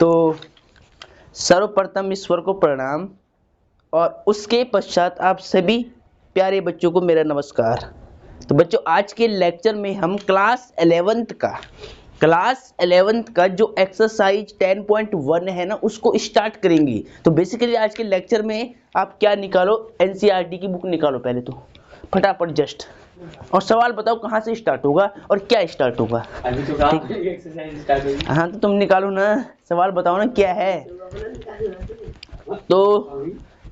तो सर्वप्रथम ईश्वर को प्रणाम और उसके पश्चात आप सभी प्यारे बच्चों को मेरा नमस्कार। तो बच्चों, आज के लेक्चर में हम क्लास 11th का जो एक्सरसाइज 10.1 है ना, उसको स्टार्ट करेंगे। तो बेसिकली आज के लेक्चर में आप क्या निकालो, एनसीईआरटी की बुक निकालो पहले तो फटाफट जस्ट, और सवाल बताओ कहाँ से स्टार्ट होगा और क्या स्टार्ट होगा। अभी तो एक्सरसाइज स्टार्ट होगी। हाँ तो तुम निकालो ना, सवाल बताओ ना क्या है। तो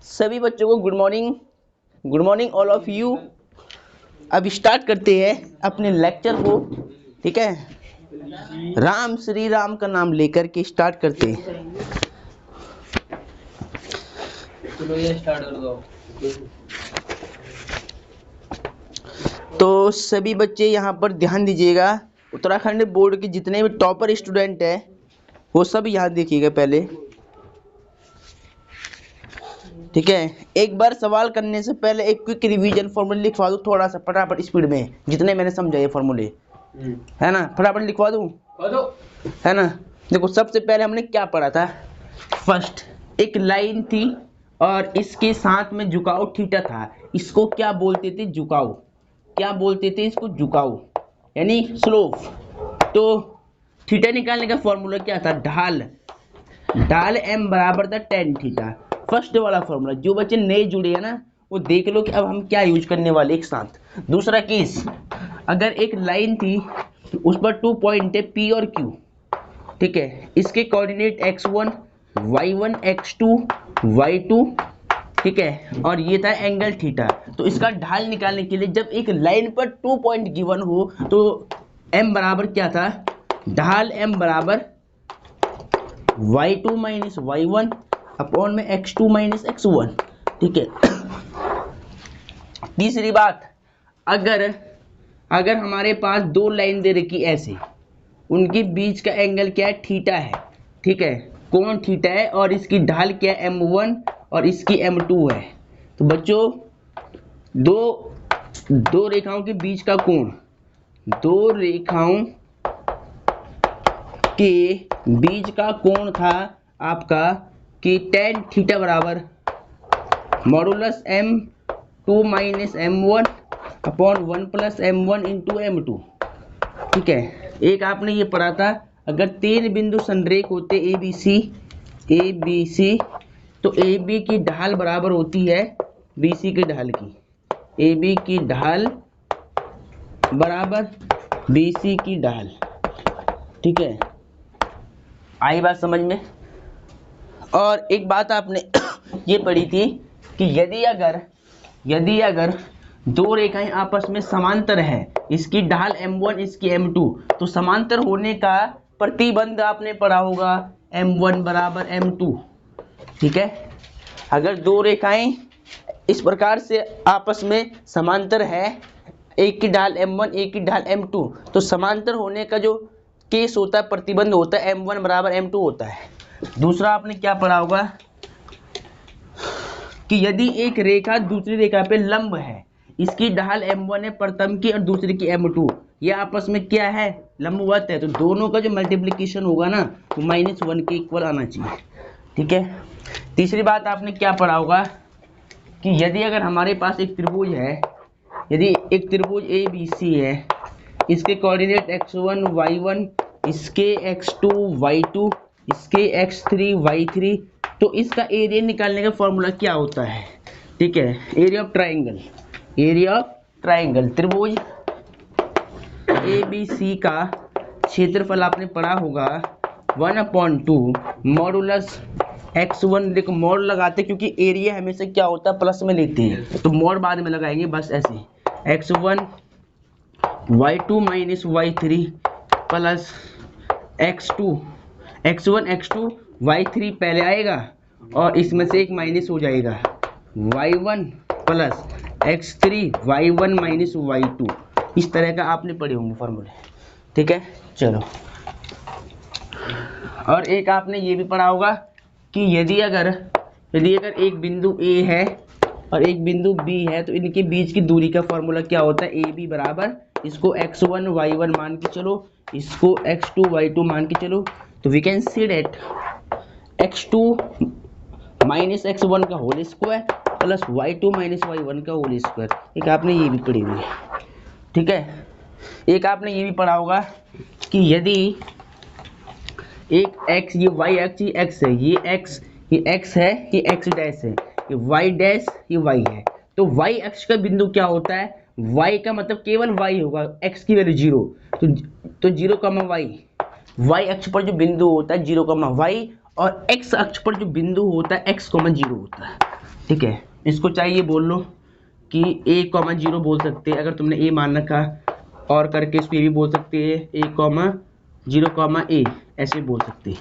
सभी बच्चों को good morning all of you. अब स्टार्ट करते हैं अपने लेक्चर को, ठीक है। राम श्री राम का नाम लेकर के स्टार्ट करते हैं। चलो ये स्टार्ट कर दो। तो सभी बच्चे यहाँ पर ध्यान दीजिएगा। उत्तराखंड बोर्ड के जितने भी टॉपर स्टूडेंट हैं वो सब यहाँ देखिएगा पहले, ठीक है। एक बार सवाल करने से पहले एक क्विक रिवीजन फॉर्मूला लिखवा दूँ थोड़ा सा फटाफट स्पीड में, जितने मैंने समझाए फॉर्मूले, है ना, फटाफट लिखवा दूँ, है ना। देखो सबसे पहले हमने क्या पढ़ा था। फर्स्ट एक लाइन थी और इसके साथ में झुकाव थीटा था। इसको क्या बोलते थे? झुकाव। क्या बोलते थे इसको? झुकाव यानी स्लोप। तो थीटा निकालने का फॉर्मूला क्या था? ढाल m बराबर था tan थीटा। फर्स्ट वाला फॉर्मूला। जो बच्चे नए जुड़े हैं ना वो देख लो कि अब हम क्या यूज करने वाले एक साथ। दूसरा केस, अगर एक लाइन थी उस पर 2 पॉइंट है P और Q, ठीक है। इसके coordinate x1 y1 x2 y2, ठीक है, और ये था एंगल थीटा। तो इसका ढाल निकालने के लिए जब एक लाइन पर 2 पॉइंट गिवन हो तो m बराबर क्या था? ढाल m बराबर y2 माइनस y1 अपॉन में x2 माइनस x1, ठीक है। तीसरी बात, अगर हमारे पास दो लाइन दे रखी ऐसे, उनके बीच का एंगल क्या है? थीटा है, ठीक है, कोण थीटा है, और इसकी ढाल क्या है? m1 और इसकी m2 है। तो बच्चों दो रेखाओं के बीच का कोण, दो रेखाओं के बीच का कोण था आपका कि tan थीटा बराबर modulus m2 minus m1 upon 1 plus m1 into m2, ठीक है। एक आपने ये पढ़ा था, अगर 3 बिंदु संरेख होते ABC तो AB की ढाल बराबर होती है BC की ढाल की। AB की ढाल बराबर BC की ढाल, ठीक है। आई बात समझ में? और एक बात आपने ये पढ़ी थी कि यदि अगर दो रेखाएं आपस में समांतर है, इसकी ढाल m1 इसकी m2, तो समांतर होने का प्रतिबंध आपने पढ़ा होगा m1 बराबर m2, ठीक है। अगर दो रेखाएं इस प्रकार से आपस में समांतर है, एक की ढाल m1 एक की ढाल m2, तो समांतर होने का जो केस होता है, प्रतिबंध होता है, m1 बराबर m2 होता है। दूसरा आपने क्या पढ़ा होगा कि यदि एक रेखा दूसरी रेखा पे लंब है, इसकी ढाल m1 है प्रथम की और दूसरी की m2, ये आपस में क्या है? लंबवत है, तो दोनों का जो मल्टीप्लिकेशन होगा ना वो -1 के इक्वल आना चाहिए, ठीक है। तीसरी बात आपने क्या पढ़ा होगा कि यदि अगर हमारे पास एक त्रिभुज है, यदि एक त्रिभुज ABC है, इसके कोऑर्डिनेट x1 y1, इसके x2 y2, इसके x3 y3, तो इसका एरिया निकालने का फॉर्मूला क्या होता है? ठीक है, एरिया ऑफ ट्राइंगल। त्रिभुज ABC का क्षेत्रफल आपने पढ़ा होगा 1/2 मॉडुलस x1। देखो मोड लगाते क्योंकि एरिया हमेशा क्या होता है? प्लस में लेते हैं, तो मोड बाद में लगाएंगे, बस ऐसे x1 y2 minus y3 plus x1 x2 y3 पहले आएगा और इसमें से एक माइनस हो जाएगा y1 plus x3 y1 minus y2। इस तरह का आपने पढ़े होंगे फॉर्मूले, ठीक है। चलो, और एक आपने ये भी पढ़ा होगा कि यदि अगर एक बिंदु A है और एक बिंदु B है, तो इनके बीच की दूरी का फॉर्मूला क्या होता है? AB बराबर, इसको x1 y1 मान के चलो, इसको x2 y2 मान के चलो, तो we can see that x2 minus x1 का whole square plus y2 minus y1 का होल स्क्वायर। एक आपने ये भी पढ़ी हुई है, ठीक है। एक आपने ये भी पढ़ा होगा कि यदि एक x, ये y x, ये x है, ये x है, ये x डैश है, ये y डैश, ये y है। तो y अक्ष का बिंदु क्या होता है? y का मतलब केवल y होगा, x की वैल्यू 0, तो 0, y अक्ष पर जो बिंदु होता है 0, y, और x अक्ष पर जो बिंदु होता है x, 0 होता है, ठीक है। इसको चाहिए बोल लो कि a, 0 बोल सकते हैं अगर तुमने a मान रखा, और करके इसको ये भी बोल सकते हैं a, 0, a, ऐसे बोल सकते हैं,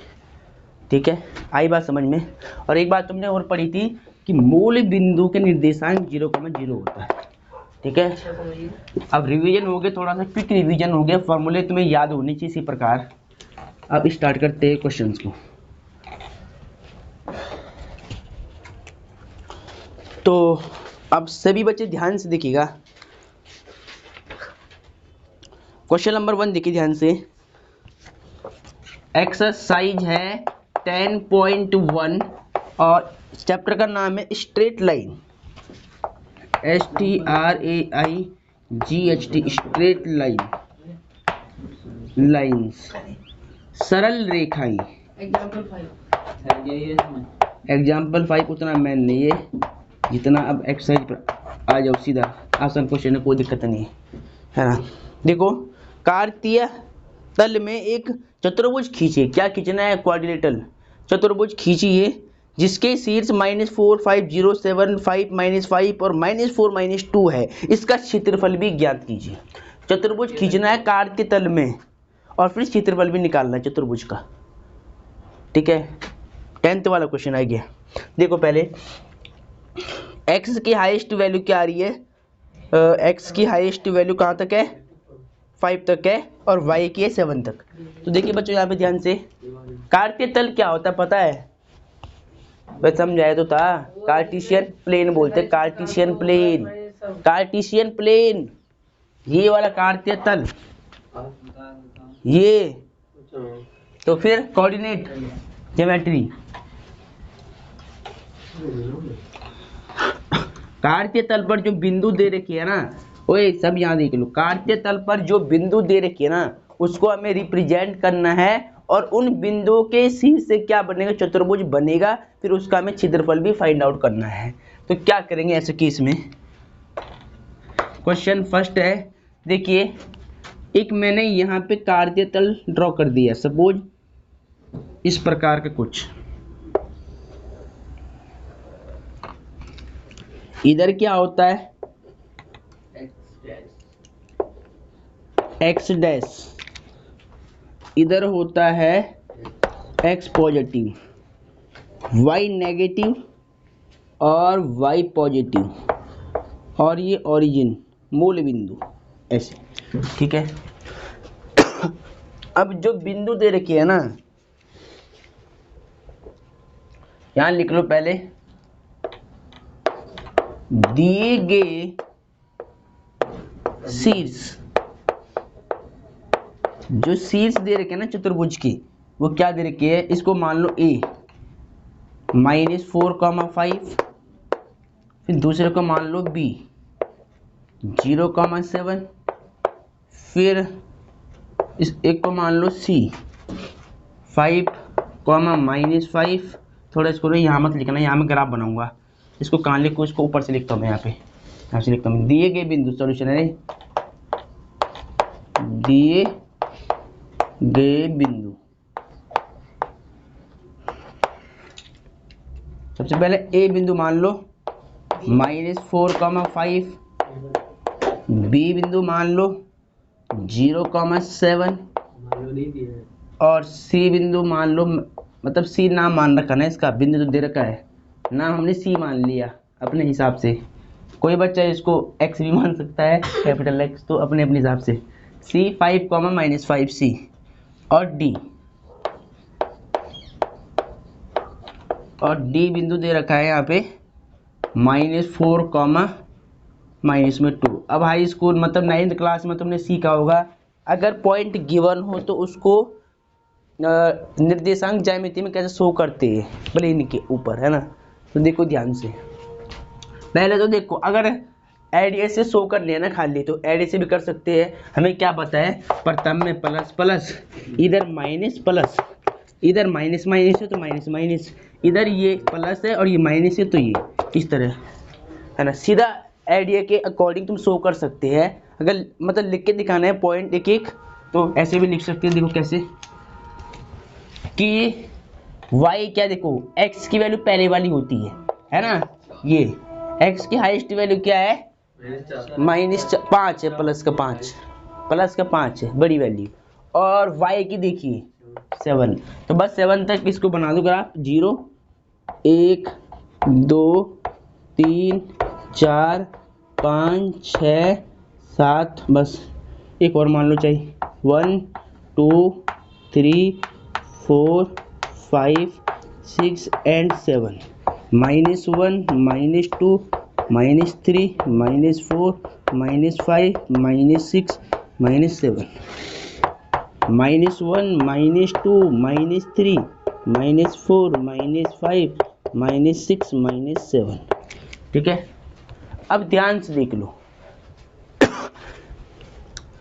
ठीक है। आई बात समझ में। और एक बात तुमने और पढ़ी थी कि मूल बिंदु के निर्देशांक 0, 0 होता है, ठीक है। अब रिवीजन हो गया, थोड़ा सा क्विक रिवीजन हो गया, फॉर्मूले तुम्हें याद होने चाहिए इसी प्रकार। अब स्टार्ट करते हैं क्वेश्चंस को। तो अब सभी बच्चे ध्यान से देखिएगा, क्वेश्चन नंबर 1 देखिए ध्यान से। एक्सरसाइज है 10.1 और चैप्टर का नाम है straight line, STRAIGHT, straight line, lines, सरल रेखाएं। एग्जाम्पल 5 उतना मैन नहीं है जितना अब एक्सरसाइज पर आ जाओ, सीधा आसान क्वेश्चन है, कोई दिक्कत नहीं है ना। देखो, कार्तीय तल में एक चतुर्भुज खींचे। क्या खींचना है? क्वाड्रिलेटरल चतुर्भुज खींचिए जिसके शीर्ष -4, 5, 0, 7, 5, -5 और -4, -2 है। इसका क्षेत्रफल भी ज्ञात कीजिए। चतुर्भुज खींचना है कार्तीय तल में और फिर क्षेत्रफल भी निकालना है चतुर्भुज का, ठीक है। 10th वाला क्वेश्चन आ गया। देखो पहले x की हाईएस्ट वैल्यू क्या आ रही है? x की हाईएस्ट वैल्यू कहाँ तक है? 5 तक है, और y की है 7 तक। तो देखिए बच्चों यहाँ पे ध्यान से, कार्तीय तल क्या होता है पता है? बस समझाया तो था, कार्टेशियन प्लेन बोलते हैं, कार्टेशियन प्लेन, कार्टेशियन प्लेन, ये वाला कार्तीय तल, ये। तो फिर कोऑर्डिनेट ज्योमेट्री, कार्तीय तल पर जो बिंदु दे रखी है ना, ओए सब यहाँ देख लो, कार्तीय तल पर जो बिंदु दे रखी है ना उसको हमें रिप्रेजेंट करना है, और उन बिंदुओं के शीर्ष से क्या बनेगा? चतुर्भुज बनेगा। फिर उसका हमें क्षेत्रफल भी फाइंड आउट करना है। तो क्या करेंगे ऐसे केस में? क्वेश्चन फर्स्ट है, देखिए एक मैंने यहाँ पे कार्तीय तल ड्रॉ कर दिया, सपोज इस प्रकार का कुछ। इधर क्या होता है? x डैश, इधर होता है x पॉजिटिव, y नेगेटिव और y पॉजिटिव, और ये ओरिजिन मूल बिंदु, ऐसे, ठीक है। अब जो बिंदु दे रखी है ना, यहां लिख लो पहले, दिए गए शीर्ष, जो शीर्ष दे रखे हैं ना चतुर्भुज की, वो क्या दे रखी है? इसको मान लो a, -4, 5, फिर दूसरे को मान लो b, 0, 7, फिर इस एक को मान लो c, 5, -5। थोड़ा इसको यहाँ मत लिखना, यहाँ मैं ग्राफ बनाऊंगा, इसको कहाँ लिखूँ? इसको ऊपर से लिखता हूँ मैं, यहाँ से लिखता हूँ, दिए गए बिंदु, सॉल्यूशन है, दिए गए बिंदु। सबसे पहले ए बिंदु मान लो -4, 5, बी बिंदु मान लो 0, 7, और सी बिंदु मान लो, मतलब सी नाम मान रखा ना, इसका बिंदु तो दे रखा है, नाम हमने सी मान लिया अपने हिसाब से। कोई बच्चा इसको एक्स भी मान सकता है, कैपिटल एक्स, तो अपने अपने हिसाब से। सी 5, -5 सी, और डी बिंदु दे रखा है यहाँ पे -4, -2। अब हाई स्कूल मतलब 9th क्लास में तुमने सीखा होगा, अगर पॉइंट गिवन हो तो उसको निर्देशांक ज्यामिति में कैसे शो करते हैं प्लेन के ऊपर, है ना। तो देखो ध्यान से, पहले तो देखो अगर एडीए से शो कर लिया ना खाली, तो एडीए से भी कर सकते हैं। हमें क्या पता है, प्रथम में प्लस प्लस, इधर माइनस प्लस, इधर माइनस माइनस है तो माइनस माइनस, इधर ये प्लस है और ये माइनस है तो ये इस तरह, है ना। सीधा एडीए के अकॉर्डिंग तुम शो कर सकते हैं। अगर मतलब लिख के दिखाना है पॉइंट एक एक, तो ऐसे भी लिख सकते हैं। देखो कैसे कि y क्या, देखो x की वैल्यू पहले वाली होती है ना। ये x की हाईएस्ट वैल्यू क्या है, -5 है, प्लस का 5 है बड़ी वैल्यू। और y की देखिए 7, तो बस 7 तक इसको बना दो ग्राफ। 0 1 2 3 4 5 6 7, बस एक और मान लो चाहिए, 1 2 3 4 5 6 एंड 7, -1 -2 -3 -4 -5 -6 -7, -1 -2 -3 -4 -5 -6 -7, ठीक है। अब ध्यान से देख लो,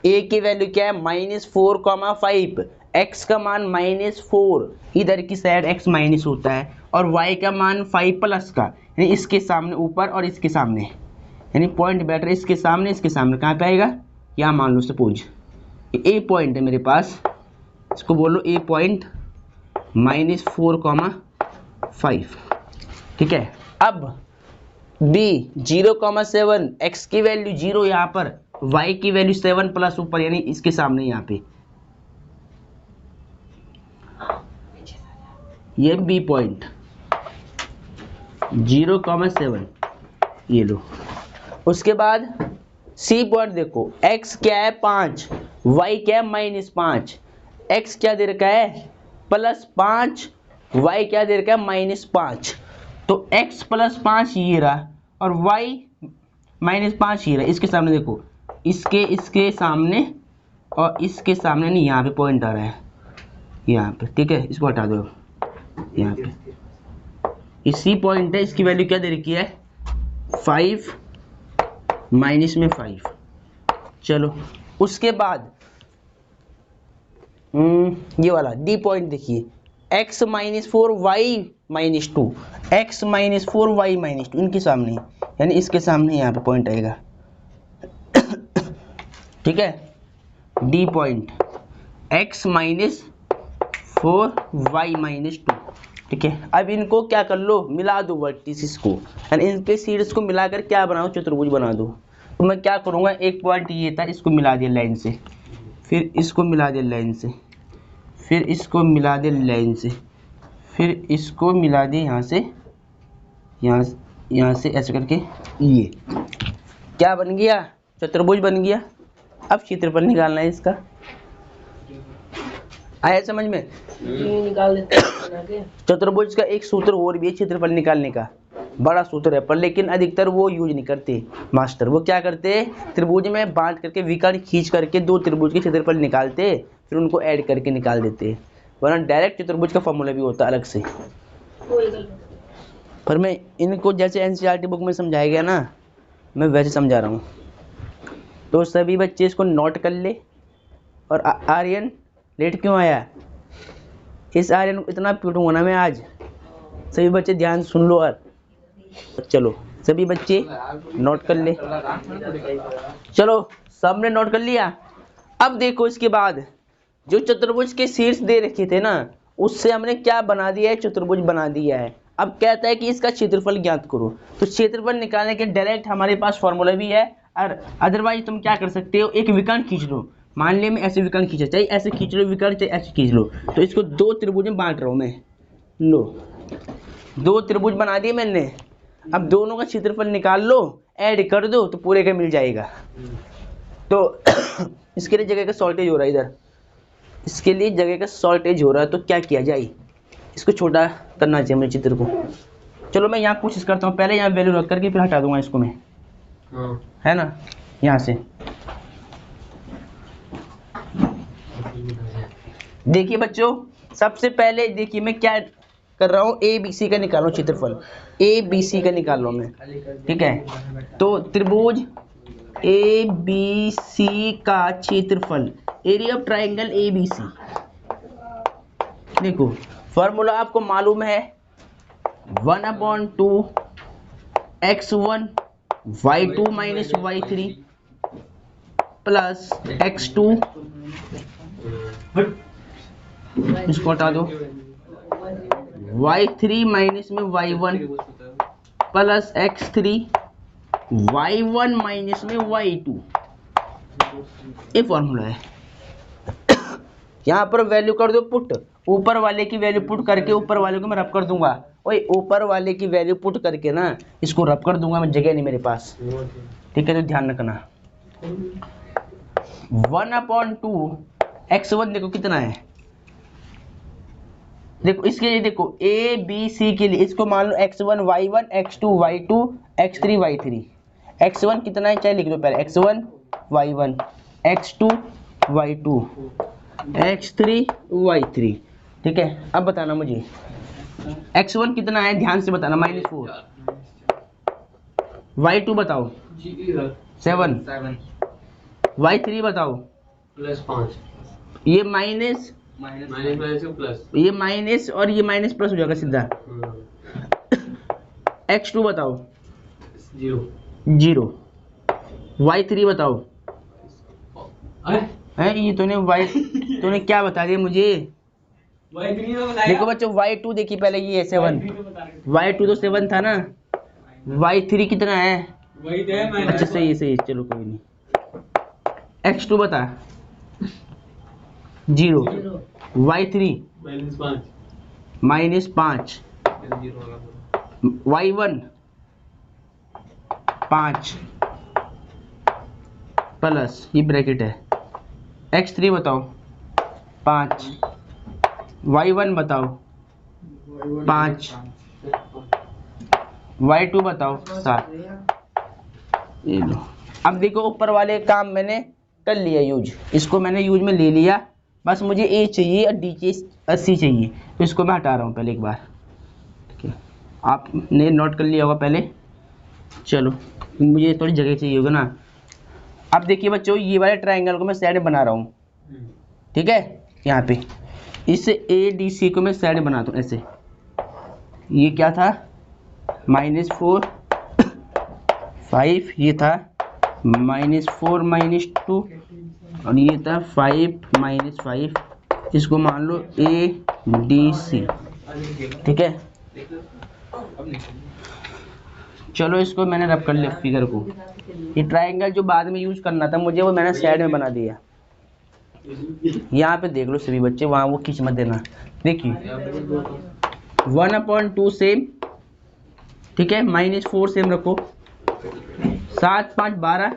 a की वैल्यू क्या है, -4,5, x का मान -4, इधर की साइड x माइनस होता है, और y का मान 5 प्लस का, यानी इसके सामने ऊपर और इसके सामने, यानी पॉइंट बैटर इसके सामने कहाँ पे आएगा, यहाँ मान लो सपोज ए पॉइंट है मेरे पास, इसको बोलो ए पॉइंट, -4,5, ठीक है। अब b 0,7, x की वैल्यू 0 यहाँ पर, y की वैल्यू 7 प्लस ऊपर, यानी इसके सामने यहाँ पे, ये b पॉइंट 0,7, ये लो। उसके बाद c पॉइंट देखो, x क्या है 5, y क्या है -5, x क्या दे रखा है +5, y क्या दे रखा है -5, तो x +5 ये रहा और y -5 ये रहा। इसके सामने देखो, इसके सामने और इसके सामने नहीं, यहाँ पे पॉइंट आ रहा है यहाँ पे, ठीक है। इसको हटा दो, यहाँ पे इसी पॉइंट है, इसकी वैल्यू क्या दे रखी है 5 -5। चलो उसके बाद ये वाला डी पॉइंट देखिए, x -4 y -2, x -4 y -2 इनके सामने, यानी इसके सामने यहाँ पे पॉइंट आएगा, ठीक है। डी पॉइंट x -4 y -2, ठीक है। अब इनको क्या कर लो, मिला दो वर्टिसेस को, यानी इनके सीड्स को मिलाकर क्या बनाओ, चतुर्भुज बना दो। तो मैं क्या करूँगा, एक पॉइंट ये था, इसको मिला दिया लाइन से, फिर इसको मिला दिया लाइन से, फिर इसको मिला दिया लाइन से, फिर इसको मिला दिया यहाँ से, यहाँ से ऐसे करके, ये क्या बन गया, चतुर्भुज बन गया। अब क्षेत्रफल निकालना है इसका, आया समझ में, निकाल देते। चतुर्भुज का एक सूत्र और भी है क्षेत्रफल निकालने का, बड़ा सूत्र है, पर लेकिन अधिकतर वो यूज नहीं करते मास्टर। वो क्या करते हैं, त्रिभुज में बांट करके विकर्ण खींच करके दो त्रिभुज के क्षेत्रफल निकालते, फिर उनको ऐड करके निकाल देते, वरना डायरेक्ट चतुर्भुज का फॉर्मूला भी होता है अलग से। पर मैं इनको जैसे एनसीईआरटी बुक में समझाया गया ना, मैं वैसे समझा रहा हूँ, तो सभी बच्चे इसको नोट कर ले। और आर्यन लेट क्यों आया, इस आर्यन को इतना पीटूंगा ना मैं आज, सभी बच्चे ध्यान सुन लो। और चलो सभी बच्चे नोट कर ले, चलो सबने नोट कर लिया। अब देखो इसके बाद जो चतुर्भुज के शीर्ष दे रखे थे ना, उससे हमने क्या बना दिया है, चतुर्भुज बना दिया है। अब कहता है कि इसका क्षेत्रफल ज्ञात करो, तो क्षेत्रफल निकालने के डायरेक्ट हमारे पास फॉर्मूला भी है। और अदरवाइज तुम क्या कर सकते हो, एक विकर्ण खींच लो, मान लिया मैं ऐसे विकर्ण खींचा, चाहे ऐसे खींच लो विकर्ण, चाहे ऐसे खींच लो, तो इसको दो त्रिभुज में बांट रहा हूँ मैं, लो दो त्रिभुज बना दिए मैंने। अब दोनों का क्षेत्रफल निकाल लो, ऐड कर दो तो पूरे का मिल जाएगा। तो इसके लिए जगह का शॉर्टेज हो रहा है, इधर इसके लिए जगह का शॉर्टेज हो रहा है, तो क्या किया जाए, इसको छोटा करना चाहिए मेरे चित्र को। चलो मैं यहाँ कोशिश करता हूँ, पहले यहाँ वैल्यू रख करके फिर हटा दूंगा इसको मैं, है ना, यहाँ से देखिए बच्चों, सबसे पहले देखिए मैं क्या कर रहा हूँ, ए बी सी का निकाल रहा हूँ क्षेत्रफल, ए बी सी का निकाल रहा हूँ मैं, ठीक है। तो त्रिभुज ए बी सी का क्षेत्रफल, area of triangle A B C. देखो फॉर्मूला आपको मालूम है, 1/2 x1 y2 minus y3 plus x2, इसको हटा दो, y3 माइनस में y1 plus x3 y1 minus में y2। ये फॉर्मूला है। यहाँ पर वैल्यू कर दो पुट, ऊपर वाले की वैल्यू पुट करके ऊपर वाले को मैं रब कर दूंगा। ओए ऊपर वाले की वैल्यू पुट करके ना इसको रब कर दूंगा मैं, जगह नहीं मेरे पास, ठीक है। तो ध्यान रखना 1/2 x1 देखो कितना है, देखो इसके लिए देखो ए बी सी के लिए इसको मान लो x1 y1 x2 y2 x3 y3। x1 कितना है चाहे लिख दो पहले, x1 y1 x2 y2 x3 y3, ठीक है। अब बताना मुझे x1 कितना है, ध्यान से बताना, -4। y2 बताओ 7, y3 बताओ +5। ये माइनस, ये माइनस और ये माइनस प्लस हो जाएगा सीधा। x2 बताओ 0, y3 बताओ है, ये तूने क्या बता दिया मुझे। देखो बच्चों y2 देखिए पहले, ये है 7, y2 तो 7 था ना, y3 कितना है, अच्छा सही, चलो कोई नहीं। x2 बता 0, y3 -5, y1 5 प्लस ये ब्रैकेट है, x3 बताओ 5, y1 बताओ 5, y2 बताओ 7। ये लो, अब देखो ऊपर वाले काम मैंने कर लिया यूज, इसको मैंने यूज में ले लिया, बस मुझे ए चाहिए और डी चाहिए 80 चाहिए, तो इसको मैं हटा रहा हूँ पहले एक बार, ठीक है। आपने नोट कर लिया होगा पहले, चलो मुझे थोड़ी जगह चाहिए होगा ना। अब देखिए बच्चों ये वाले ट्रायंगल को मैं साइड बना रहा हूँ, ठीक है। यहाँ पे इस ए डी सी को मैं साइड बनाता हूँ ऐसे, ये क्या था -4 5, ये था -4 -2 और ये था 5 -5, इसको मान लो ए डी सी, ठीक है। चलो इसको मैंने रब कर लिया फिगर को, ये ट्रायंगल जो बाद में यूज करना था मुझे वो मैंने साइड में बना दिया। यहाँ पे देख लो सभी बच्चे, वहाँ वो खींच मत देना। देखिए 1/2 सेम, ठीक है, -4 सेम रखो, 7 5 12,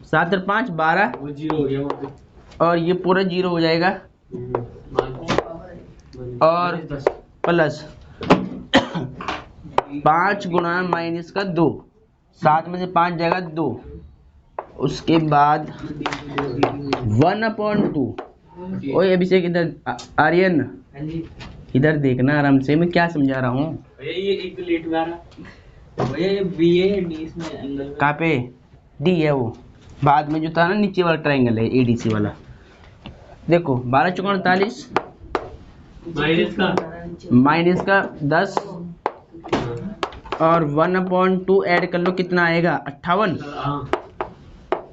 7 और 5 12, वो 0 हो गया, और ये पूरा 0 हो जाएगा, और प्लस 5 गुणा माइनस का 2, 7 में से 5 जाएगा 2, उसके बाद 1/2। ओए अभिषेक इधर, आर्यन इधर देखना आराम से, मैं क्या समझा रहा हूँ। ये एक लेट में आ रहा भैया, ये बी है डी इसमें एंगल कहाँ पे डी है, वो बाद में जो था ना नीचे वाला ट्रायंगल है एडीसी वाला। देखो 12 चौका 48, माइनस का 10 और 1/2 ऐड कर लो, कितना आएगा 58,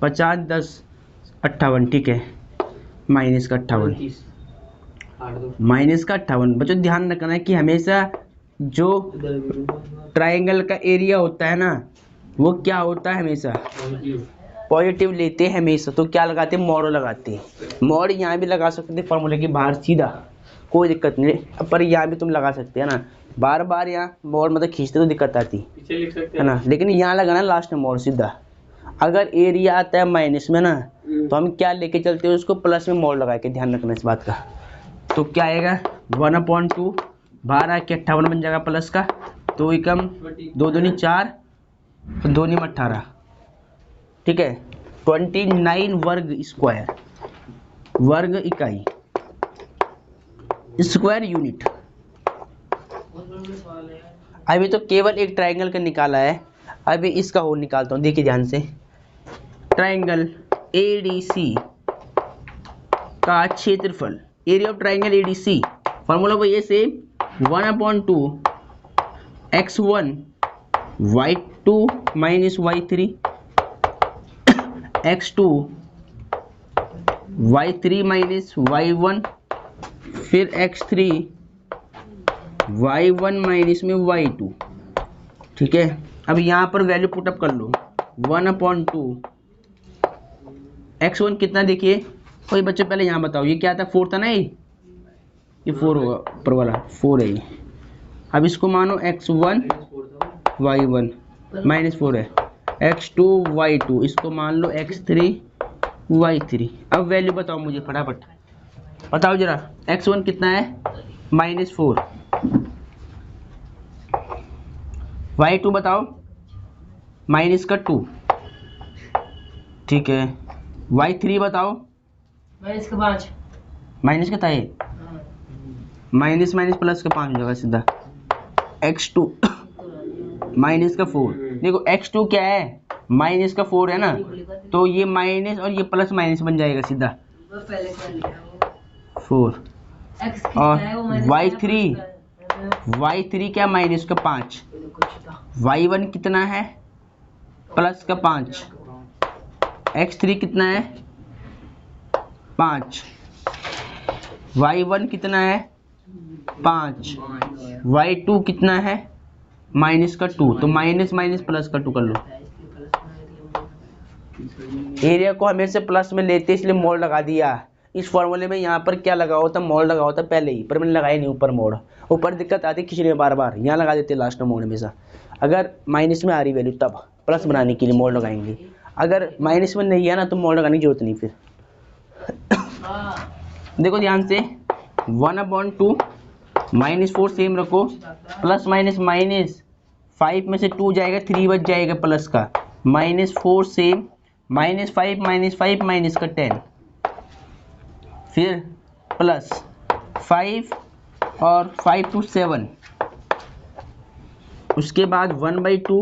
50 10 58, ठीक है, माइनस का 58, माइनस का 58। बच्चों ध्यान रखना है कि हमेशा जो ट्रायंगल का एरिया होता है ना वो क्या होता है, हमेशा पॉजिटिव लेते हैं हमेशा। तो क्या लगाते हैं, मोड़ लगाते हैं। मोड़ यहाँ भी लगा सकते हैं फॉर्मूले के बाहर सीधा, कोई दिक्कत नहीं, पर यहाँ भी तुम लगा सकते हैं ना, बार बार यहाँ मोड़ मतलब खींचते तो दिक्कत आती है ना, लेकिन यहाँ लगाना लास्ट में मोड़ सीधा। अगर एरिया आता है माइनस में ना तो हम क्या लेके चलते हैं उसको, प्लस में मोड़ लगा के, ध्यान रखना इस बात का। तो क्या आएगा 1/2, 12 के 58 बन जाएगा प्लस का, तो एकम 2 दूनी 4, 2 नी 18, ठीक है, 29 वर्ग स्क्वायर, वर्ग इकाई, स्क्वायर यूनिट। अभी तो केवल एक ट्राइंगल का निकाला है, अभी इसका और निकालता हूँ, देखिए ध्यान से। ट्राइंगल एडीसी का क्षेत्रफल, area of triangle ADC, formula वो ये से 1/2 x1 y2 minus y3 x2 y3 minus y1 फिर x3 y1 माइनस में y2। ठीक है, अब यहाँ पर वैल्यू पुटअप कर लो। 1/2 x1 कितना, देखिए कोई बच्चे पहले यहाँ बताओ, ये क्या था, 4 था ना, ये 4 होगा, ऊपर वाला 4 है ये। अब इसको मानो x1 y1 माइनस 4 है, x2 y2, इसको मान लो x3 y3। अब वैल्यू बताओ मुझे फटाफट, बताओ जरा, x1 कितना है, -4, y2 बताओ माइनस का 2, ठीक है, y3 बताओ -5, माइनस का था ये, माइनस माइनस प्लस का 5 हो जाएगा सीधा, x2 माइनस का 4। देखो x2 क्या है, माइनस का 4 है ना, तो ये माइनस और ये प्लस माइनस बन जाएगा सीधा 4। और y3 क्या, माइनस का 5, y1 कितना है, प्लस का 5, x3 कितना है 5, y1 कितना है 5, y2 कितना है माइनस का 2, तो माइनस माइनस प्लस का 2 कर लो। एरिया को हमेशा प्लस में लेते इसलिए मोड़ लगा दिया। इस फॉर्मूले में यहाँ पर क्या लगा होता, मोड़ लगा होता पहले ही, पर मैंने लगाया नहीं ऊपर मोड़। ऊपर दिक्कत आती खींचने में बार बार, यहाँ लगा देते लास्ट में मोड़ हमेशा। अगर माइनस में आ रही वैल्यू तब प्लस बनाने के लिए मोड़ लगाएंगे, अगर माइनस में नहीं है ना तो मोड़ लगाने की जरूरत नहीं फिर। देखो ध्यान से, 1/2 -4 सेम रखो, प्लस माइनस माइनस 5 में से 2 जाएगा, 3 बच जाएगा प्लस का, -4 सेम, -5 माइनस का 10, फिर प्लस 5 और 5 to 7, उसके बाद 1/2,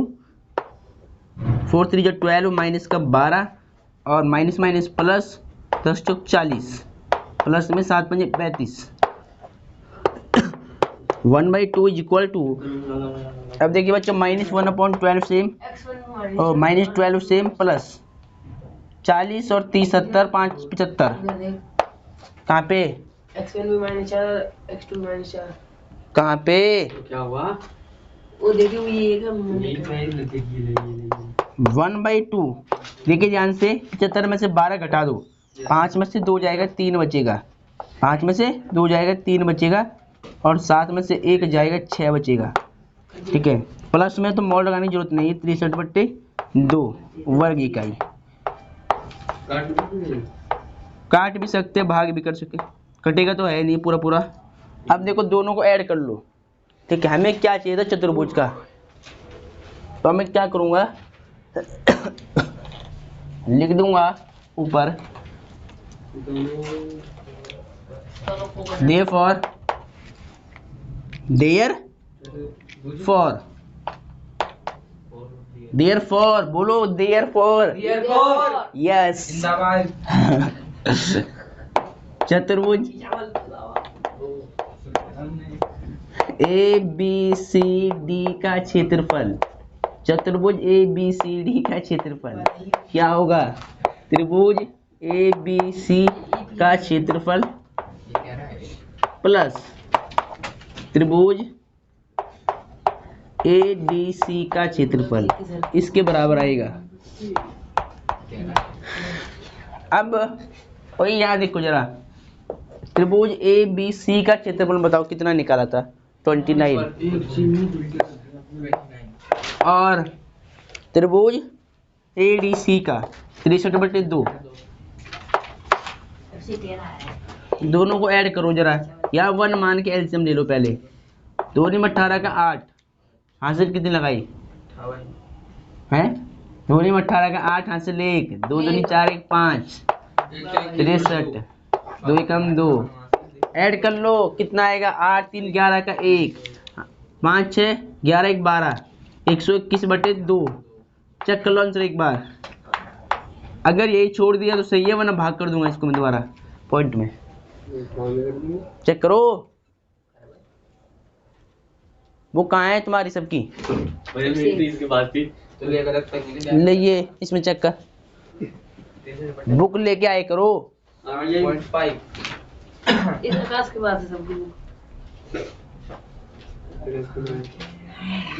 4 3 जो 12 माइनस का 12 और माइनस माइनस प्लस 10 चौक 40, प्लस में 7 5 35, 1/2 इज इक्वल टू, अब देखिए बच्चों, -1/12 सेम और -12 सेम, प्लस 40 और 30 70 5 75, कहाँ पे, x1 भी -4, x2 -4, कहाँ पे, तो क्या हुआ, वो देखिए ये है 1/2। देखिए ध्यान से, 75 में से 12 घटा दो, 5 में से 2 जाएगा 3 बचेगा, 5 में से 2 जाएगा 3 बचेगा, और 7 में से 1 जाएगा 6 बचेगा। ठीक है, प्लस में तो मोड़ लगाने की जरूरत नहीं है, 63/2 वर्ग इकाई। काट भी सकते, भाग भी कर सकते, कटेगा तो है नहीं पूरा पूरा। अब देखो दोनों को ऐड कर लो। ठीक है, हमें क्या चाहिए था, चतुर्भुज का, तो मैं क्या करूँगा लिख दूंगा ऊपर, देयरफॉर बोलो, देयरफॉर यस, चतुर्भुज ABCD का क्षेत्रफल, चतुर्भुज ABCD का क्षेत्रफल क्या होगा, त्रिभुज ABC का क्षेत्रफल प्लस त्रिभुज ADC का क्षेत्रफल, इसके बराबर आएगा। अब वही यहाँ देखो जरा, त्रिभुज ABC का क्षेत्रफल बताओ कितना निकाला था, 29, और त्रिभुज ADC का 63/2, दोनों को ऐड करो जरा, या 1 मान के एलसीएम ले लो पहले, 2 में 18 का 8, हासिल कितनी लगाई है, 2 में 18 का 8 हासिल 1, 2 दूनी 4 1 5, 63, 2 एकम 2, ऐड कर लो, कितना आएगा 8 3 11 का 1, 5 6 11 1 12, 121/2। चेक कर लो आंसर एक बार। अगर यही छोड़ दिया तो सही है, वरना भाग कर दूंगा इसको मैं दोबारा पॉइंट में। चेक करो, वो कहाँ है तुम्हारी सबकी? ले ये इसमें चेक कर, बुक लेके आए करो। इस आकाश के बाद से सबकी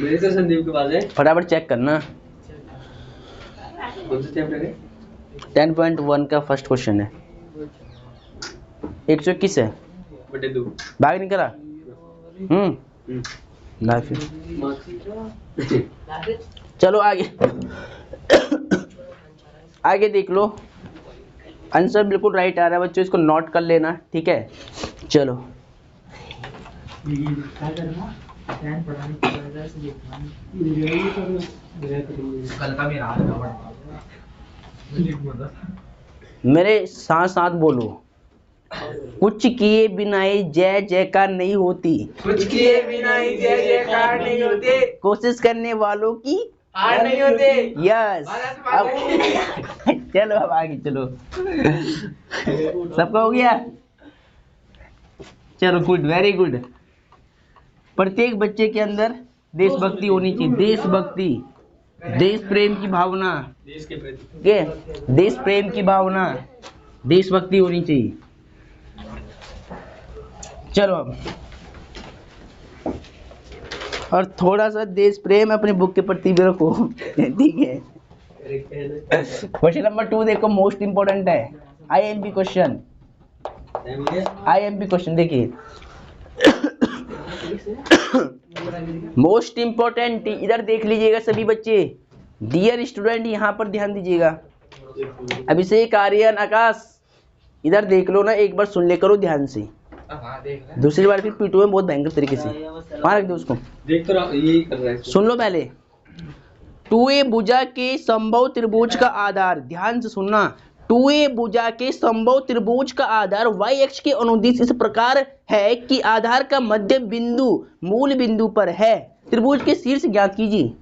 मेरे तो संदीप के पास है। फटाफट चेक करना। कौन सा चैप्टर है? 10.1 का फर्स्ट क्वेश्चन है। 121 है, बटे 2 भाग नहीं करा। ला फिर चलो आगे आगे देख लो। आंसर बिल्कुल राइट आ रहा है बच्चों, इसको नोट कर लेना, ठीक है। चलो कल का मेरा मेरे साथ साथ बोलो। कुछ किए बिना ही जय जयकार नहीं होती, कुछ किए बिना ही जय जयकार नहीं होते, कोशिश करने वालों की हार नहीं होते। यस। अब चलो अब आगे चलो। सबका हो गया? चलो गुड, वेरी गुड। प्रत्येक बच्चे के अंदर देशभक्ति होनी चाहिए, देशभक्ति, देश प्रेम की भावना, देश के प्रति के देश प्रेम की भावना, देशभक्ति होनी चाहिए। चलो अब और थोड़ा सा देश प्रेम अपने बुक के प्रति भी रखो, ठीक है। क्वेश्चन नंबर 2 देखो, मोस्ट इंपोर्टेंट है, आईएमपी क्वेश्चन। आईएमपी क्वेश्चन देखिए, मोस्ट इंपोर्टेंट, इधर देख लीजिएगा सभी बच्चे। डियर स्टूडेंट, यहाँ पर ध्यान दीजिएगा। अभिषेक, आर्यन, आकाश, इधर देख लो ना, एक बार सुन ले करो ध्यान से। दूसरी बार फिर पीटो में बहुत भयंकर तरीके से, वहां रख दो उसको। देख तो यही कर रहा है। सुन लो पहले। 2a भुजा के समबाहु त्रिभुज का आधार, ध्यान से सुनना। 2a भुजा के समबाहु त्रिभुज का आधार y अक्ष के अनुदिश इस प्रकार है कि आधार का मध्य बिंदु मूल बिंदु पर है। त्रिभुज के शीर्ष ज्ञात कीजिए।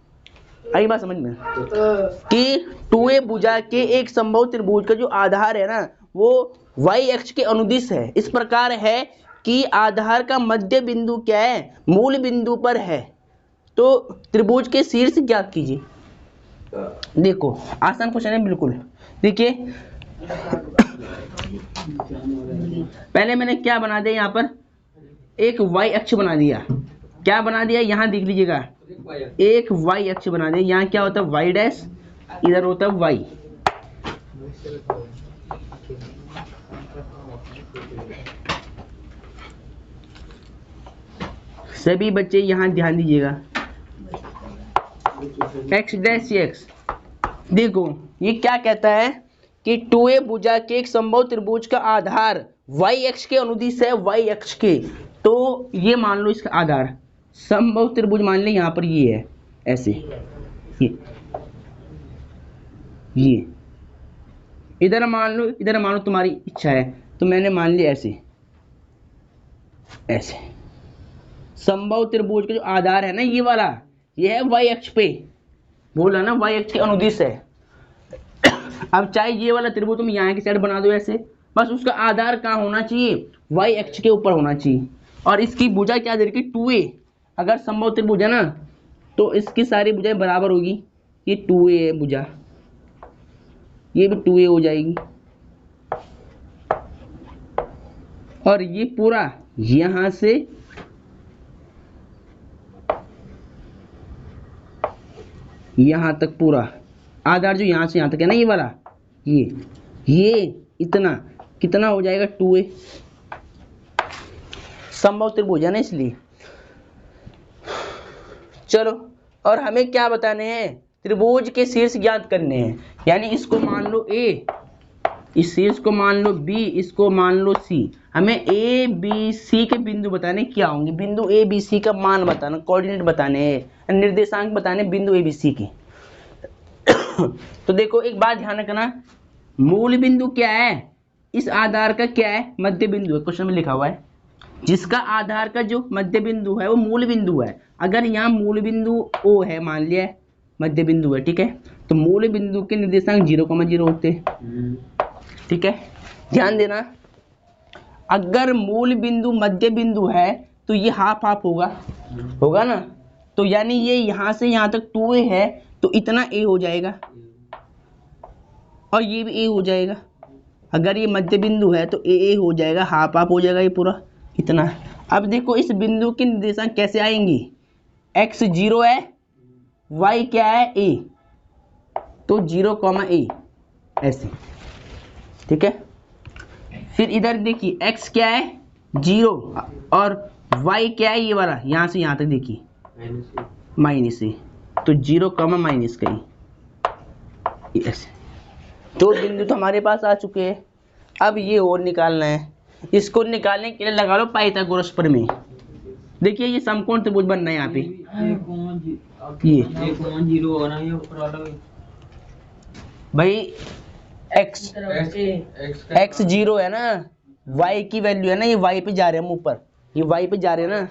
आई बात समझ में कि 2a भुजा के एक समबाहु त्रिभुज का जो आधार है ना, वो y अक्ष के अनुदिश है, इस प्रकार है कि आधार का मध्य बिंदु क्या है? मूल बिंदु पर है। तो त्रिभुज के शीर्ष ज्ञात कीजिए। देखो आसान क्वेश्चन है बिल्कुल। देखिए पहले मैंने क्या बना दिया, यहाँ पर एक y अक्ष बना दिया। क्या बना दिया? यहाँ देख लीजिएगा, एक y अक्ष बना दिया। यहाँ क्या होता है? y डैश, इधर होता है y। सभी बच्चे यहाँ ध्यान दीजिएगा। x डैश x, देखो ये क्या कहता है कि 2a भुजा के एक समबाहु त्रिभुज का आधार y अक्ष के अनुदिश है, y अक्ष के। तो ये मान लो इसका आधार समबाहु त्रिभुज मान ले, यहाँ पर ये है ऐसे, ये इधर मान लो, इधर मान लो, तुम्हारी इच्छा है। तो मैंने मान लिया ऐसे, ऐसे समबाहु त्रिभुज का जो आधार है ना, ये वाला, ये है y अक्ष पे, बोला ना y अक्ष के अनुदिश है। अब चाहे ये वाला त्रिभुज तुम यहाँ की साइड बना दो ऐसे, बस उसका आधार कहाँ होना चाहिए? y अक्ष के ऊपर होना चाहिए। और इसकी भुजा क्या दे रखी? 2a। अगर समबाहु त्रिभुज है ना, तो इसकी सारी भुजाएं बराबर होगी। ये 2a है भुजा, ये भी 2a हो जाएगी, और ये पूरा यहां से यहां तक पूरा आधार जो यहां से यहां तक है ना, ये वाला, ये इतना कितना हो जाएगा? 2a। समबाहु त्रिभुज है ना, इसलिए। चलो, और हमें क्या बताने हैं? त्रिभुज के शीर्ष ज्ञात करने हैं। यानी इसको मान लो a, इस शीर्ष को मान लो b, इसको मान लो c। हमें a b c के बिंदु बताने क्या होंगे? बिंदु a b c का मान बताना, कोऑर्डिनेट बताने हैं, निर्देशांक बताने बिंदु a b c के। तो देखो एक बात ध्यान रखना, मूल बिंदु क्या है? इस आधार का क्या है? मध्य बिंदु है, क्वेश्चन में लिखा हुआ है। जिसका आधार का जो मध्य बिंदु है वो मूल बिंदु है। अगर यहाँ मूल बिंदु O है, मान लिया मध्य बिंदु है, ठीक है, तो मूल बिंदु के निर्देशांक 0,0 होते हैं, ठीक है। ध्यान देना, अगर मूल बिंदु मध्य बिंदु है तो ये हाफ हाफ होगा ना, तो यानी ये यहाँ से यहाँ तक 2a है तो इतना a हो जाएगा और ये भी a हो जाएगा। अगर ये मध्य बिंदु है तो a हो जाएगा, हाफ हाफ हो जाएगा ये पूरा इतना। अब देखो इस बिंदु के निर्देशांक कैसे आएंगी, x 0 है, y क्या है a, तो 0,a ऐसे, ठीक है। फिर इधर देखिए x क्या है 0 और y क्या है ये वाला, यहाँ से यहाँ तक देखिए माइनस ए, तो 0, माइनस का ही ऐसे। दो बिंदु तो हमारे पास आ चुके हैं। अब ये और निकालना है, इसको निकालने के लिए लगा लो पाइथागोरस प्रमेय। देखिए ये समकोण त्रिभुज बनना है यहाँ पे, ये जीरो हो रहा है ऊपर वाला भाई x 0 है ना, y की वैल्यू है ना, ये y पे जा रहे हैं हम ऊपर, ये y पे जा रहे हैं ना,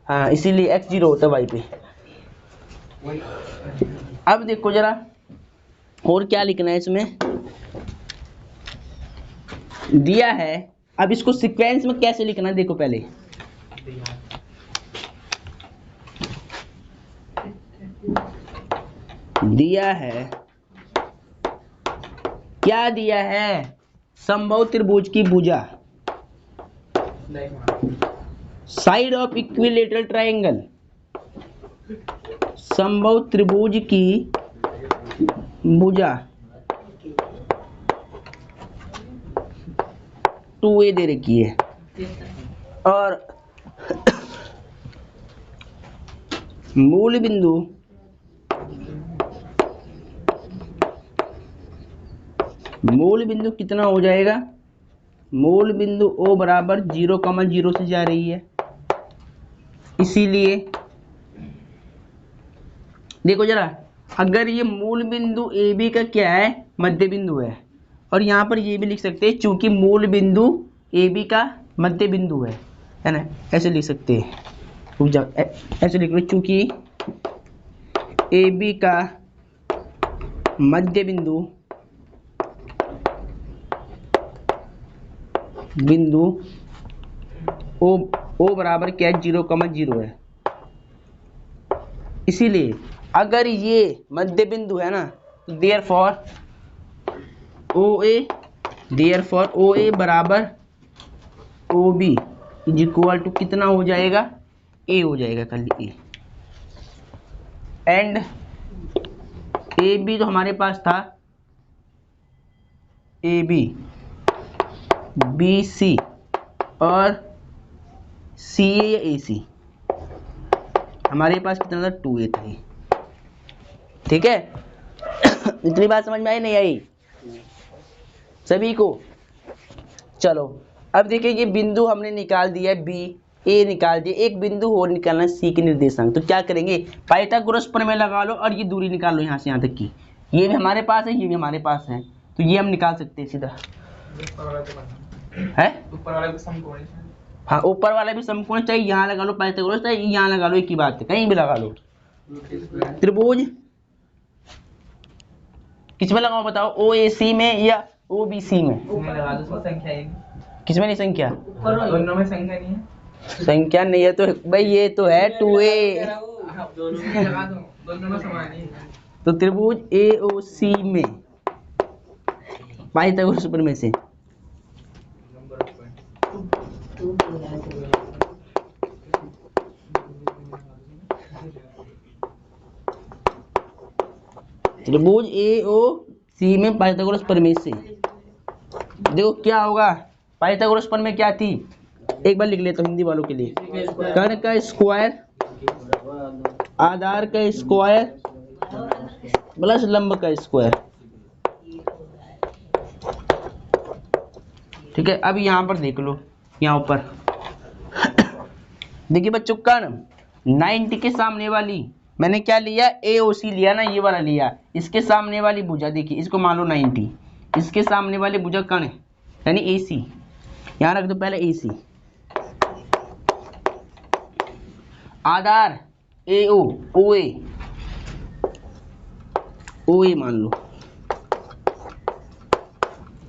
हाँ इसीलिए x 0 होता है y पे। अब देखो जरा और क्या लिखना है इसमें दिया है। अब इसको सीक्वेंस में कैसे लिखना है देखो, पहले दिया है, क्या दिया है, समबाहु त्रिभुज की भुजा, साइड ऑफ इक्विलेटरल ट्रायंगल, समबाहु त्रिभुज की भुजा 2a दे रखी है और मूल बिंदु कितना हो जाएगा, मूल बिंदु O बराबर 0,0 से जा रही है, इसीलिए देखो जरा, अगर ये मूल बिंदु AB का क्या है मध्य बिंदु है, और यहाँ पर ये भी लिख सकते हैं चूंकि मूल बिंदु AB का मध्य बिंदु है ना, ऐसे लिख सकते हैं, ऐसे लिख लो चूंकि AB का मध्य बिंदु O बराबर क्या है 0,0 है, इसीलिए अगर ये मध्य बिंदु है ना, देयरफॉर OA बराबर OB इज इक्वल टू कितना हो जाएगा, A हो जाएगा खाली A, एंड AB तो हमारे पास था AB BC और CA या AC, हमारे पास कितना था 2A था ये, ठीक है। इतनी बात समझ में आई नहीं आई सभी को? चलो अब देखिए ये बिंदु हमने निकाल दिया B, A निकाल दिया, एक बिंदु और निकालना है C के निर्देशांक। तो क्या करेंगे, पाइथागोरस प्रमेय लगा लो और ये दूरी निकाल लो यहाँ से यहाँ तक की, ये भी हमारे पास है ये भी हमारे पास है, तो ये हम निकाल सकते हैं सीधा है। ऊपर वाला भी समकोण, हाँ ऊपर वाला भी समकोण, चाहे यहाँ लगा लो पाइथागोरस, चाहे यहाँ लगा लो, एक ही बात है, कहीं भी लगा लो। त्रिभुज किसमें लगाओ बताओ, OAC में या OBC में? किसमें नहीं संख्या, दोनों में संख्या नहीं है, संख्या नहीं है तो भाई ये तो है 2A, दोनों में समान है। तो त्रिभुज AOC में पाइथागोरस प्रमेय से त्रिभुज AOC में पाइथागोरस प्रमेय से देखो क्या होगा। पाइथागोरस प्रमेय क्या थी, एक बार लिख लेता हूँ हिंदी वालों के लिए, कर्ण का स्क्वायर आधार का स्क्वायर प्लस लंब का स्क्वायर, ठीक है। अब यहाँ पर देख लो, यहाँ ऊपर देखिए बच्चों, कर्ण 90 के सामने वाली मैंने क्या लिया, AOC लिया ना, ये वाला लिया, इसके सामने वाली भुजा देखिए, इसको मान लो 90, इसके सामने वाली भुजा कर्ण यानी AC, यहाँ रख दो पहले AC, आधार AO OA OA मान लो,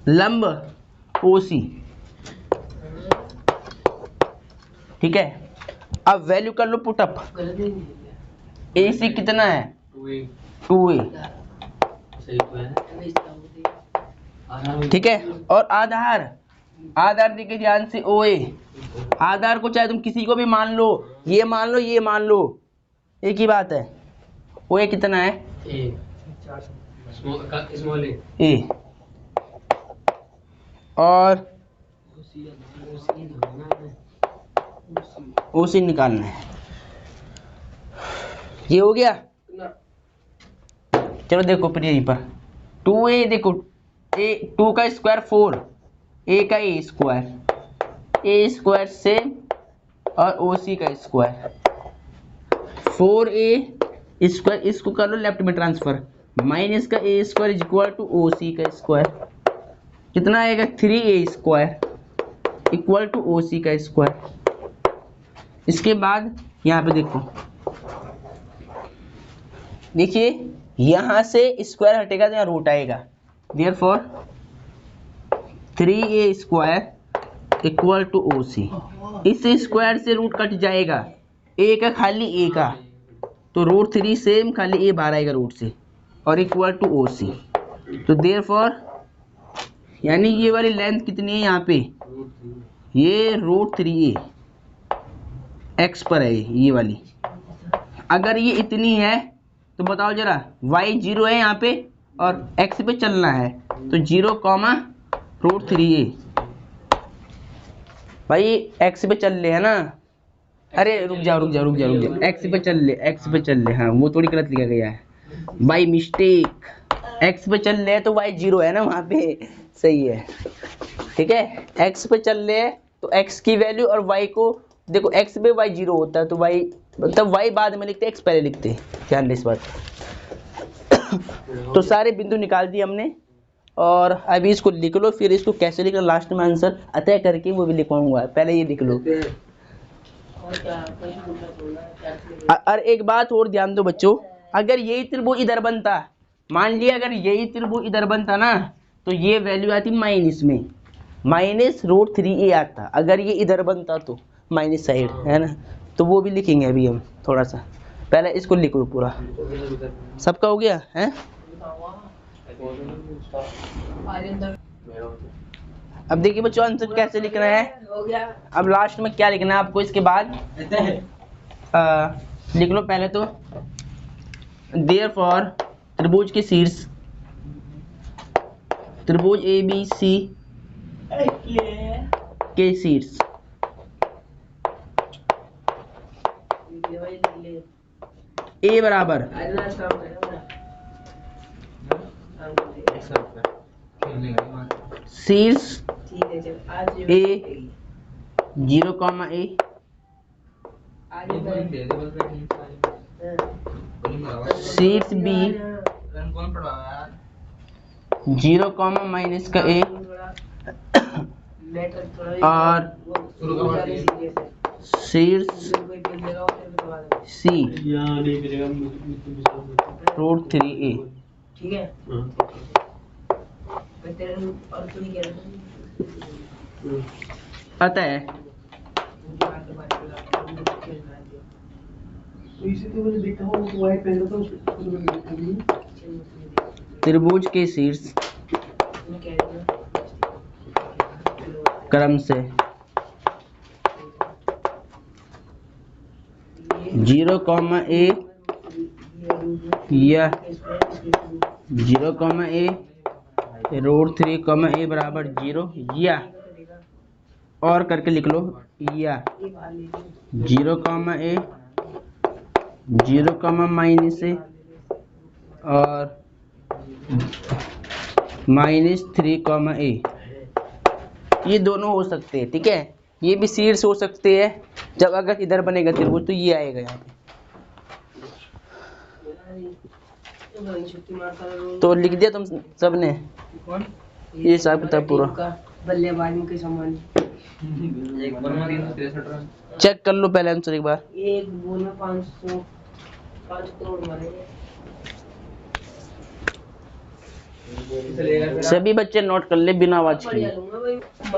लंब OC, ठीक है। अब वैल्यू कर लो पुटअप। AC कितना है? 2A, ठीक है। और आधार देखिए ध्यान से OA, आधार को चाहे तुम किसी को भी मान लो, ये मान लो, ये मान लो, एक ही बात है। OA कितना है? A। और OC निकालना है। ये हो गया। चलो देखो फिर यहीं पर 2A, देखो A 2 का स्क्वायर 4, A का A स्क्वायर सेम, और OC का स्क्वायर 4A स्क्वायर, इसको कर लो लेफ्ट में ट्रांसफर, माइनस का A square is equal to OC का स्क्वायर, कितना आएगा? 3A square equal to OC का स्क्वायर। इसके बाद यहाँ पे देखो, देखिए यहाँ से स्क्वायर हटेगा तो यहाँ रूट आएगा, therefore 3A square equal to OC। इस स्क्वायर से रूट कट जाएगा, A का खाली A का, तो रूट 3 सेम खाली A बाहर आएगा रूट से, और इक्वल टू OC। तो देयरफॉर यानी ये वाली लेंथ कितनी है यहाँ पे? ये रूट 3A x पर है ये वाली। अगर ये इतनी है तो बताओ जरा, y 0 है यहाँ पे और x पे चलना है, तो 0 कॉमा रूट 3A। भाई x पे चल ले है ना, अरे रुक जाओ, x पे चल ले, हाँ वो थोड़ी गलत लिखा गया है बाई मिस्टेक। x पे चल ले तो y 0 है ना वहाँ पे, सही है, ठीक है। x पे चल ले तो x की वैल्यू और y को देखो, x पे y 0 होता है तो y, तब y बाद में लिखते, x पहले लिखते, ध्यान दे इस बात। तो सारे बिंदु निकाल दिए हमने, और अभी इसको लिख लो, फिर इसको कैसे लिखना लास्ट में आंसर अतः करके वो भी लिखवाऊंगा, पहले ये लिख लो। और एक बात और ध्यान दो बच्चों, अगर यही त्रिभुज इधर बनता, मान लिया अगर यही त्रिभुज इधर बनता ना, तो ये वैल्यू आती माइनस में, माइनस रूट 3A आता। अगर ये इधर बनता तो माइनस साइड है ना, तो वो भी लिखेंगे अभी हम थोड़ा सा, पहले इसको लिख लो पूरा। सबका हो गया है? अब देखिए बच्चों आंसर कैसे लिखना है। अब लास्ट में क्या लिखना है आपको, इसके बाद लिख लो पहले तो, देयरफॉर त्रिभुज के शीर्ष, त्रिभुज ABC के शीर्ष A बराबर शीर्ष A 0, A शीर्ष B 0, माइनस का A, और शीर्ष C रूट 3A, ठीक है। पता है त्रिभुज के शीर्ष क्रम से 0, A या 0, A रूट 3, A बराबर 0, या और करके लिख लो, या 0, A 0, माइनस A और माइनस 3, A, ये दोनों हो सकते हैं, ठीक है। ये भी शीर्ष हो सकते हैं, जब अगर इधर बनेगा त्रिभुज तो ये आएगा यहाँ पे। तो लिख दिया तुम सबने ये हिसाब किताब पूरा। बल्लेबाजी के समान। एक बार में 363 रन। चेक कर लो पहले आंसर एक बार। एक बॉल में 5 करोड़ मारेंगे। चलेगा फिर। सभी बच्चे नोट कर ले बिना आवाज बढ़िया किए। लूंगा भाई।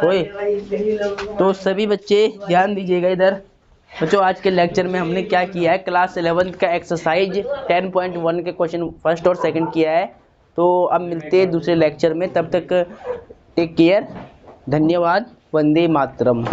ओए, सही लगूंगा। तो सभी बच्चे ध्यान दीजिएगा इधर। बच्चों आज के लेक्चर में हमने क्या किया है, क्लास 11th का एक्सरसाइज 10.1 के क्वेश्चन फर्स्ट और सेकंड किया है। तो अब मिलते हैं दूसरे लेक्चर में, तब तक टेक केयर, धन्यवाद, वंदे मातरम।